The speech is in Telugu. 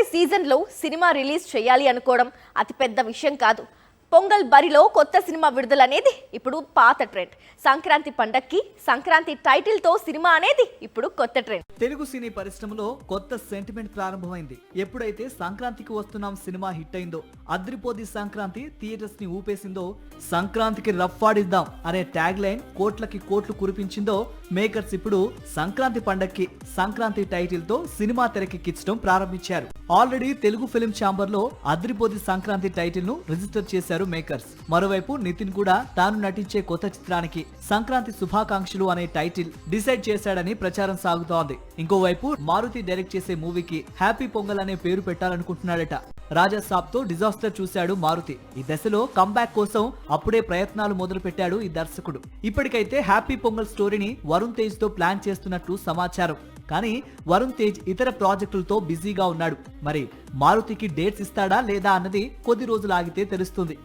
సంక్రాంతి సీజన్లో సినిమా రిలీజ్ చేయాలి అనుకోవడం అతిపెద్ద విషయం కాదు. పొంగల్ బరిలో కొత్త సినిమా విడుదల అనేది ఇప్పుడు పాత ట్రెండ్. సంక్రాంతి పండక్కి సంక్రాంతి టైటిల్ తో సినిమా అనేది ఇప్పుడు కొత్త ట్రెండ్. తెలుగు సినీ పరిశ్రమలో కొత్త సెంటిమెంట్ ప్రారంభమైంది. ఎప్పుడైతే సంక్రాంతికి వస్తున్నాం సినిమా హిట్ అయిందో, అద్రిపోది సంక్రాంతి థియేటర్స్ ని ఊపేసిందో, సంక్రాంతికి రఫ్ ఆడిద్దాం అనే ట్యాగ్ లైన్ కోట్లకి కోట్లు కురిపించిందో, మేకర్స్ ఇప్పుడు సంక్రాంతి పండక్కి సంక్రాంతి టైటిల్ తో సినిమా తెరకెక్కించడం ప్రారంభించారు. ఆల్రెడీ తెలుగు ఫిల్మ్ ఛాంబర్ లో అద్రిపోది సంక్రాంతి టైటిల్ ను రిజిస్టర్ చేశారు మేకర్స్. మరోవైపు నితిన్ కూడా తాను నటించే కొత్త చిత్రానికి సంక్రాంతి శుభాకాంక్షలు అనే టైటిల్ డిసైడ్ చేశాడని ప్రచారం సాగుతోంది. ఇంకోవైపు మారుతి డైరెక్ట్ చేసే మూవీకి హ్యాపీ పొంగల్ అనే పేరు పెట్టాలనుకుంటున్నాడట. రాజా సాబ్ తో డిజాస్టర్ చూశాడు మారుతి. ఈ దశలో కంబ్యాక్ కోసం అప్పుడే ప్రయత్నాలు మొదలు పెట్టాడు ఈ దర్శకుడు. ఇప్పటికైతే హ్యాపీ పొంగల్ స్టోరీని వరుణ్ తేజ్ తో ప్లాన్ చేస్తున్నట్టు సమాచారం. కానీ వరుణ్ తేజ్ ఇతర ప్రాజెక్టులతో బిజీగా ఉన్నాడు. మరి మారుతికి డేట్స్ ఇస్తాడా లేదా అన్నది కొద్ది రోజులు ఆగితే తెలుస్తుంది.